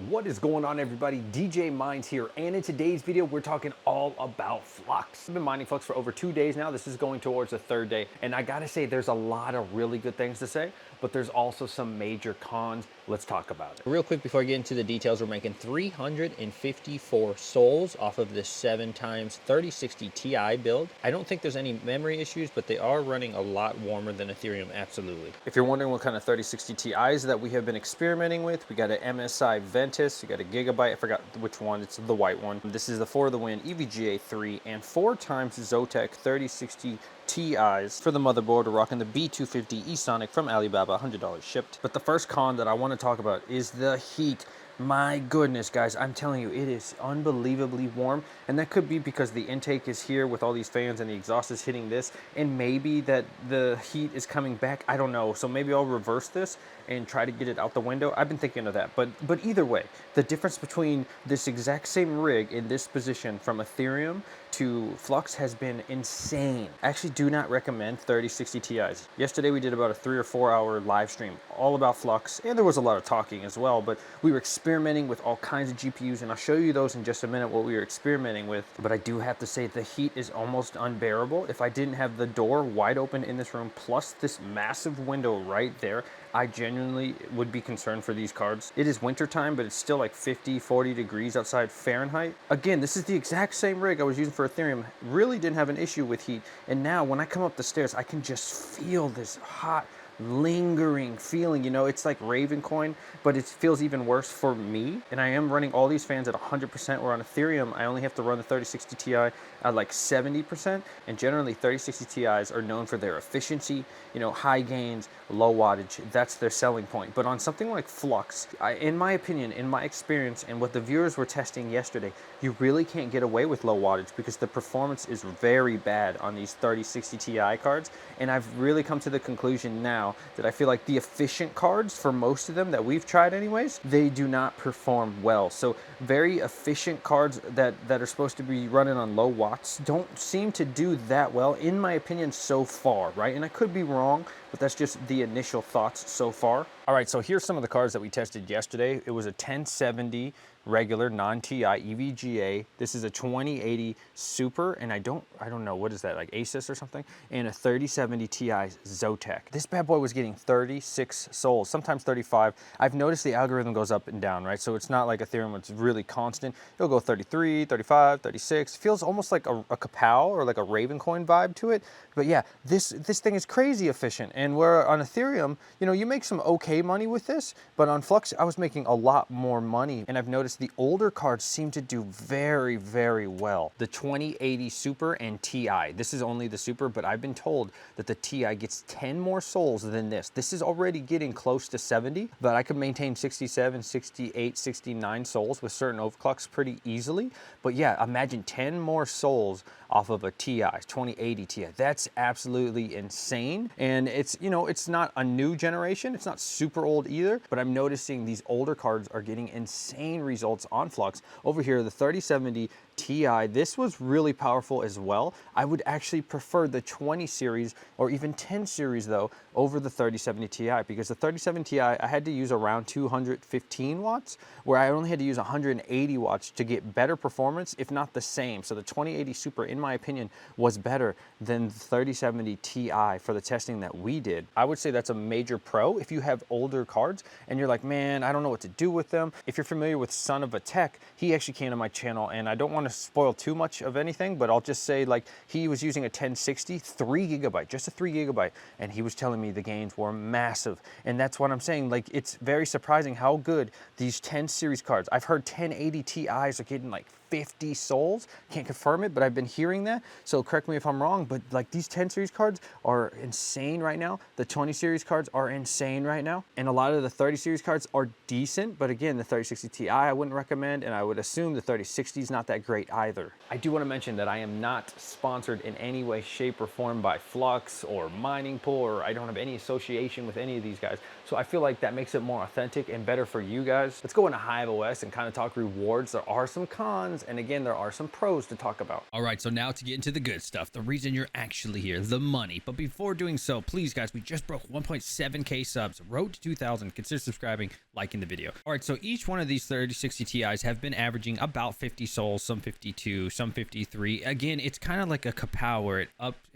What is going on, everybody? DJ Minds here, and in today's video we're talking all about Flux. I've been mining Flux for over 2 days now. This is going towards the third day, and I gotta say there's a lot of really good things to say, but there's also some major cons. Let's talk about it. Real quick before I get into the details, we're making 354 souls off of this 7x 3060 Ti build. I don't think there's any memory issues, but they are running a lot warmer than Ethereum, absolutely. If you're wondering what kind of 3060 Ti's that we have been experimenting with, we got an MSI Ventus, we got a Gigabyte, I forgot which one, it's the white one. This is the For the Win EVGA 3 and 4x Zotac 3060 Ti's. For the motherboard, we're rocking the B250 eSonic from Alibaba, $100 shipped. But the first con that I want to talk about is the heat. My goodness, guys, I'm telling you, it is unbelievably warm, and that could be because the intake is here with all these fans and the exhaust is hitting this, and maybe that the heat is coming back. I don't know. So maybe I'll reverse this and try to get it out the window. I've been thinking of that, but either way, the difference between this exact same rig in this position from Ethereum to Flux has been insane. I actually do not recommend 3060 Ti's. Yesterday we did about a 3 or 4 hour live stream all about Flux, and there was a lot of talking as well, but we were experimenting with all kinds of GPUs, and I'll show you those in just a minute, what we were experimenting with. But I do have to say the heat is almost unbearable. If I didn't have the door wide open in this room, plus this massive window right there, I genuinely would be concerned for these cards. It is winter time, but it's still like 50, 40 degrees outside Fahrenheit. Again, this is the exact same rig I was using for Ethereum. Really didn't have an issue with heat. And now when I come up the stairs, I can just feel this hot, lingering feeling. You know, it's like Ravencoin, but it feels even worse for me. And I am running all these fans at 100%, where on Ethereum I only have to run the 3060 Ti at like 70%, and generally 3060 Ti's are known for their efficiency, you know, high gains, low wattage. That's their selling point. But on something like Flux, in my opinion, in my experience, and what the viewers were testing yesterday, you really can't get away with low wattage because the performance is very bad on these 3060 Ti cards. And I've really come to the conclusion now that I feel like the efficient cards, for most of them that we've tried anyways, they do not perform well. So very efficient cards that are supposed to be running on low watts don't seem to do that well, in my opinion, so far, right? And I could be wrong, but that's just the initial thoughts so far. All right, so here's some of the cards that we tested yesterday. It was a 1070 regular non-TI EVGA. This is a 2080 Super, and I don't know, what is that, like ASUS or something? And a 3070 Ti Zotac. This bad boy was getting 36 souls, sometimes 35. I've noticed the algorithm goes up and down, right? So it's not like Ethereum, it's really constant. It'll go 33, 35, 36. Feels almost like a Kapow or like a Ravencoin vibe to it. But yeah, this thing is crazy efficient. And where on Ethereum, you know, you make some okay money with this, but on Flux, I was making a lot more money. And I've noticed the older cards seem to do very, very well. The 2080 Super and Ti. This is only the Super, but I've been told that the Ti gets 10 more souls than this. This is already getting close to 70, but I could maintain 67, 68, 69 souls with certain overclocks pretty easily. But yeah, imagine 10 more souls off of a Ti, 2080 Ti. That's absolutely insane. And it's, you know, it's not a new generation. It's not super old either, but I'm noticing these older cards are getting insane results on Flux. Over here, the 3070 Ti, this was really powerful as well. I would actually prefer the 20 series or even 10 series though over the 3070 Ti, because the 3070 Ti, I had to use around 215 watts, where I only had to use 180 watts to get better performance, if not the same. So the 2080 Super, in my opinion, was better than the 3070 Ti for the testing that we did. I would say that's a major pro if you have older cards and you're like, man, I don't know what to do with them. If you're familiar with Son of a Tech, he actually came to my channel, and I don't want to spoil too much of anything, but I'll just say, like, he was using a 1060, 3 gigabyte, just a 3 gigabyte, and he was telling me the gains were massive. And that's what I'm saying, like, it's very surprising how good these 10 series cards. I've heard 1080 Ti's are getting like 50 souls. Can't confirm it, but I've been hearing that. So correct me if I'm wrong, but like these 10 series cards are insane right now. The 20 series cards are insane right now. And a lot of the 30 series cards are decent, but again, the 3060 Ti I wouldn't recommend, and I would assume the 3060 is not that great either. I do want to mention that I am not sponsored in any way, shape, or form by Flux or Mining Pool, or I don't have any association with any of these guys. So I feel like that makes it more authentic and better for you guys. Let's go into HiveOS and kind of talk rewards. There are some cons, And again, there are some pros to talk about. All right, so now to get into the good stuff, the reason you're actually here, the money. But before doing so, please guys, we just broke 1.7k subs, road to 2,000. Consider subscribing, liking the video. All right, so each one of these 3060 Ti's have been averaging about 50 souls, some 52, some 53. Again, it's kind of like a kapow where it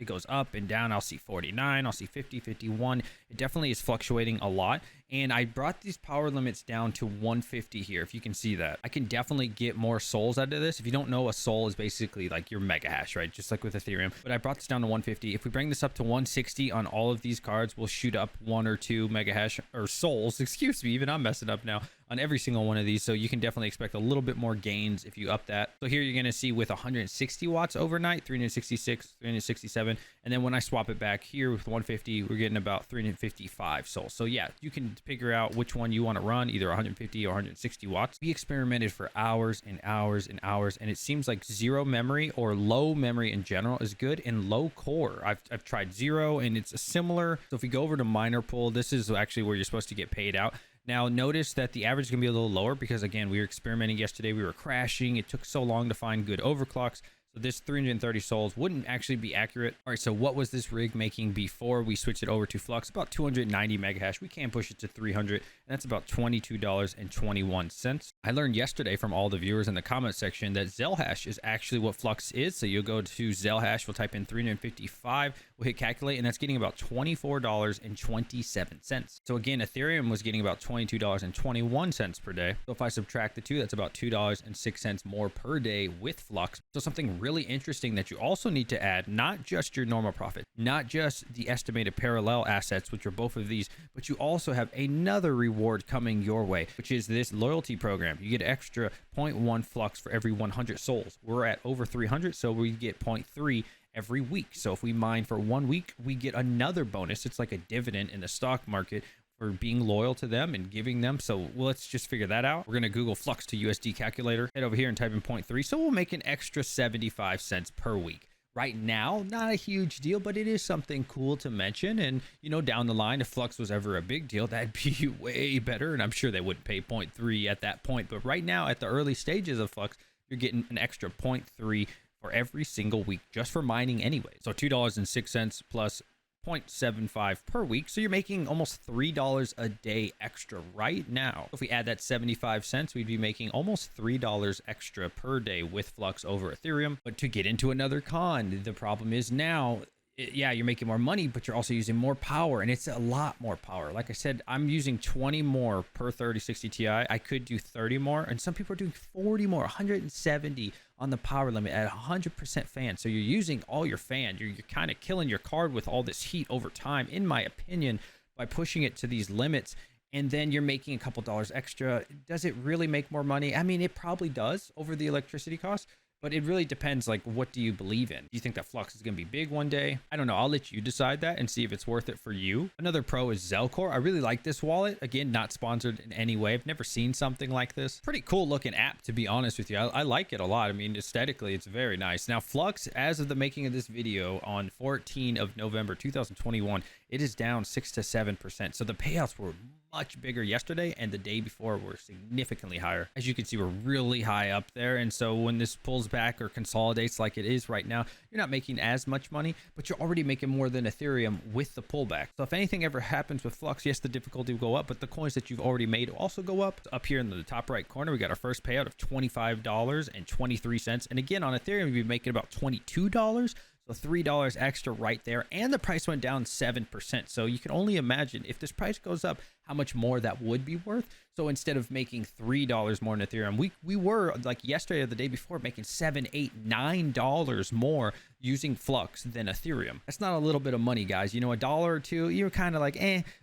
goes up and down. I'll see 49, I'll see 50, 51. It definitely is fluctuating a lot. And I brought these power limits down to 150 here, if you can see that. I can definitely get more souls out of this. If you don't know, a soul is basically like your mega hash, right? Just like with Ethereum. But I brought this down to 150. If we bring this up to 160 on all of these cards, we'll shoot up 1 or 2 mega hash, or souls, excuse me, even I'm messing up now, on every single one of these. So you can definitely expect a little bit more gains if you up that. So here you're going to see with 160 watts overnight, 366, 367. And then when I swap it back here with 150, we're getting about 355 souls. So yeah, you can figure out which one you want to run, either 150 or 160 watts. We experimented for hours and hours and hours, and it seems like zero memory or low memory in general is good, and low core. I've tried zero, and it's a similar. So if we go over to miner pool, this is actually where you're supposed to get paid out. Now notice that the average is going to be a little lower because again, we were experimenting yesterday. We were crashing. It took so long to find good overclocks. So this 330 souls wouldn't actually be accurate. All right, so what was this rig making before we switched it over to Flux? About 290 mega hash. We can push it to 300, and that's about $22.21. I learned yesterday from all the viewers in the comment section that Zelhash is actually what Flux is. So you'll go to Zelhash, we'll type in 355, we'll hit calculate, and that's getting about $24.27. So again, Ethereum was getting about $22.21 per day. So if I subtract the two, that's about $2.06 more per day with Flux. So something really interesting that you also need to add, not just your normal profit, not just the estimated parallel assets, which are both of these, but you also have another reward coming your way, which is this loyalty program. You get extra 0.1 Flux for every 100 souls. We're at over 300, so we get 0.3 every week. So if we mine for 1 week, we get another bonus. It's like a dividend in the stock market for being loyal to them and giving them. So let's just figure that out. We're going to Google Flux to USD calculator, head over here and type in 0.3. So we'll make an extra 75 cents per week. Right now, not a huge deal, but it is something cool to mention. And, you know, down the line, if Flux was ever a big deal, that'd be way better. And I'm sure they wouldn't pay 0.3 at that point. But right now, at the early stages of Flux, you're getting an extra 0.3 for every single week just for mining anyway. So $2.06 plus 0.75 per week. So you're making almost $3 a day extra right now. If we add that 75 cents, we'd be making almost $3 extra per day with Flux over Ethereum. But to get into another con, the problem is now, yeah, you're making more money, but you're also using more power, and it's a lot more power. Like I said, I'm using 20 more per 3060 Ti. I could do 30 more, and some people are doing 40 more, 170 on the power limit at 100% fan. So you're using all your fan. You're kind of killing your card with all this heat over time, in my opinion, by pushing it to these limits. And then you're making a couple dollars extra. Does it really make more money? I mean, it probably does over the electricity cost. But it really depends, like, what do you believe in? Do you think that Flux is going to be big one day? I don't know. I'll let you decide that and see if it's worth it for you. Another pro is Zelcore. I really like this wallet. Again, not sponsored in any way. I've never seen something like this. Pretty cool looking app, to be honest with you. I like it a lot. I mean, aesthetically, it's very nice. Now, Flux, as of the making of this video on 14 of November 2021, it is down 6 to 7%. So the payouts were much bigger yesterday, and the day before were significantly higher. As you can see, we're really high up there, and so when this pulls back or consolidates like it is right now, you're not making as much money, but you're already making more than Ethereum with the pullback. So if anything ever happens with Flux, yes, the difficulty will go up, but the coins that you've already made will also go up. Up here in the top right corner, we got our first payout of $25.23, and again on Ethereum, we'd be making about $22. So $3 extra right there, and the price went down 7%. So you can only imagine if this price goes up, how much more that would be worth. So instead of making $3 more in Ethereum, we were, like yesterday or the day before, making $7, $8, $9 more using Flux than Ethereum. That's not a little bit of money, guys. You know, $1 or $2, you're kind of like,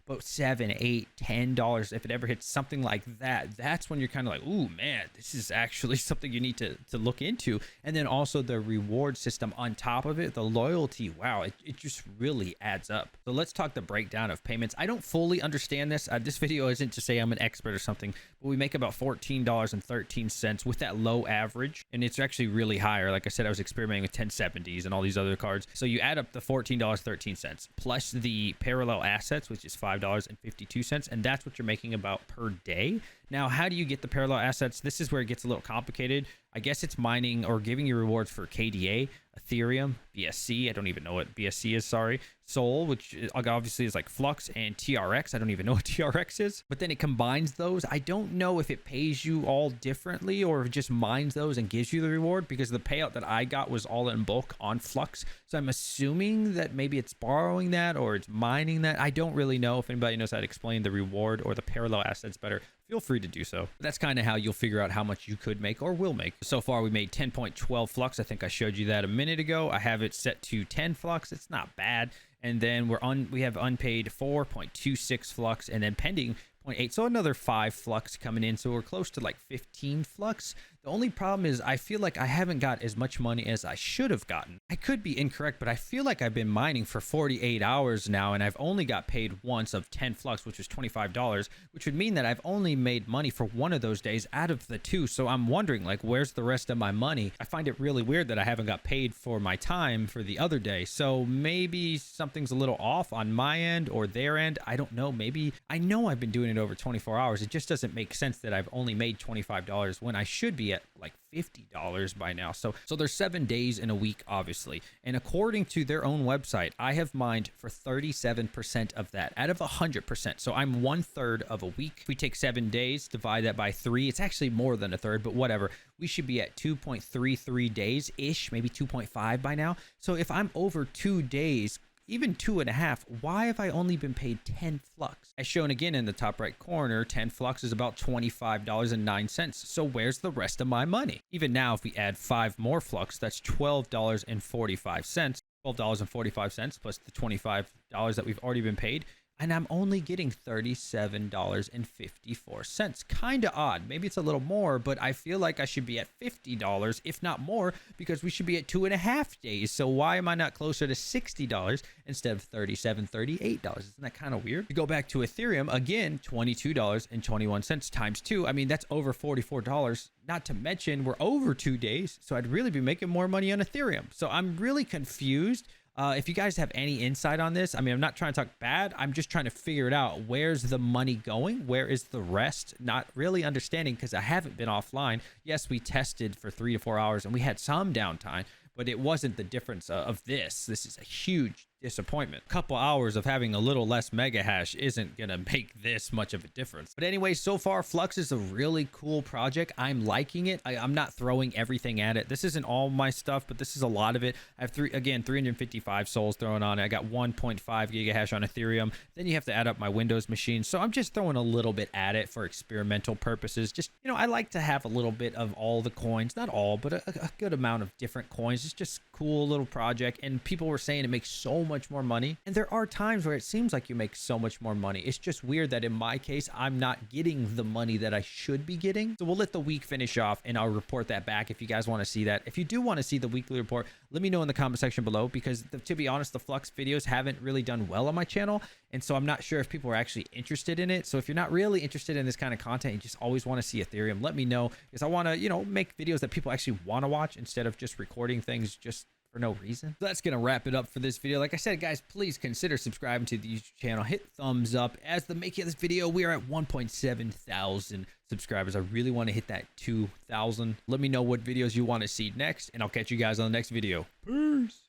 but $7, $8, $10, if it ever hits something like that, that's when you're kind of like, ooh, man, this is actually something you need to look into. And then also the reward system on top of it, the loyalty, wow, it just really adds up. So let's talk the breakdown of payments. I don't fully understand this. This video isn't to say I'm an expert or something, but we make about $14.13 with that low average, and it's actually really higher. Like I said, I was experimenting with 1070s and all these other cards. So you add up the $14.13 plus the parallel assets, which is $5.52, and that's what you're making about per day. Now, how do you get the parallel assets? This is where it gets a little complicated. I guess it's mining or giving you rewards for KDA, Ethereum, BSC. I don't even know what BSC is, sorry. Sol, which obviously is like Flux, and TRX. I don't even know what TRX is. But then it combines those. I don't know if it pays you all differently or if it just mines those and gives you the reward, because the payout that I got was all in bulk on Flux. So I'm assuming that maybe it's borrowing that or it's mining that. I don't really know. If anybody knows how to explain the reward or the parallel assets better, feel free to do so. That's kind of how you'll figure out how much you could make or will make. So far, we made 10.12 Flux. I think I showed you that a minute ago. I have it set to 10 Flux. It's not bad. And then we have unpaid 4.26 Flux, and then pending 0.8. So another 5 Flux coming in. So we're close to like 15 Flux. The only problem is I feel like I haven't got as much money as I should have gotten. I could be incorrect, but I feel like I've been mining for 48 hours now, and I've only got paid once of 10 Flux, which was $25, which would mean that I've only made money for one of those days out of the 2. So I'm wondering, like, where's the rest of my money? I find it really weird that I haven't got paid for my time for the other day. So maybe something's a little off on my end or their end. I don't know. Maybe I know I've been doing it over 24 hours. It just doesn't make sense that I've only made $25 when I should be at like $50 by now. So there's 7 days in a week, obviously. And according to their own website, I have mined for 37% of that out of 100%. So I'm 1/3 of a week. If we take 7 days, divide that by 3, it's actually more than a third, but whatever. We should be at 2.33 days ish, maybe 2.5 by now. So if I'm over 2 days, even 2.5, why have I only been paid 10 Flux? As shown again in the top right corner, 10 Flux is about $25.09. So where's the rest of my money? Even now, if we add 5 more Flux, that's $12.45. $12.45 plus the $25 that we've already been paid. And I'm only getting $37.54. Kind of odd. Maybe it's a little more, but I feel like I should be at $50, if not more, because we should be at 2.5 days. So why am I not closer to $60 instead of $37, $38? Isn't that kind of weird? To go back to Ethereum, again, $22.21 times 2. I mean, that's over $44. Not to mention, we're over 2 days. So I'd really be making more money on Ethereum. So I'm really confused. If you guys have any insight on this, I mean, I'm not trying to talk bad. I'm just trying to figure it out. Where's the money going? Where is the rest? Not really understanding because I haven't been offline. Yes, we tested for 3 to 4 hours and we had some downtime, but it wasn't the difference of this. This is a huge disappointment. A couple hours of having a little less mega hash isn't gonna make this much of a difference. But anyway, so far Flux is a really cool project. I'm liking it. I'm not throwing everything at it. This isn't all my stuff, but this is a lot of it. I have 355 souls thrown on it. I got 1.5 gigahash on Ethereum. Then you have to add up my Windows machine. So I'm just throwing a little bit at it for experimental purposes. Just, you know, I like to have a little bit of all the coins, not all, but a good amount of different coins. It's just cool little project. And people were saying it makes so much more money, and there are times where it seems like you make so much more money. It's just weird that in my case I'm not getting the money that I should be getting. So we'll let the week finish off and I'll report that back if you guys want to see that. If you do want to see the weekly report, let me know in the comment section below, because to be honest, the Flux videos haven't really done well on my channel, and so I'm not sure if people are actually interested in it. So if you're not really interested in this kind of content, you just always want to see Ethereum, let me know, because I want to, you know, make videos that people actually want to watch instead of just recording things just for no reason. So that's gonna wrap it up for this video. Like I said, guys, please consider subscribing to the YouTube channel. Hit thumbs up. As the making of this video, we are at 1.7 thousand subscribers. I really want to hit that 2,000. Let me know what videos you want to see next, and I'll catch you guys on the next video. Peace.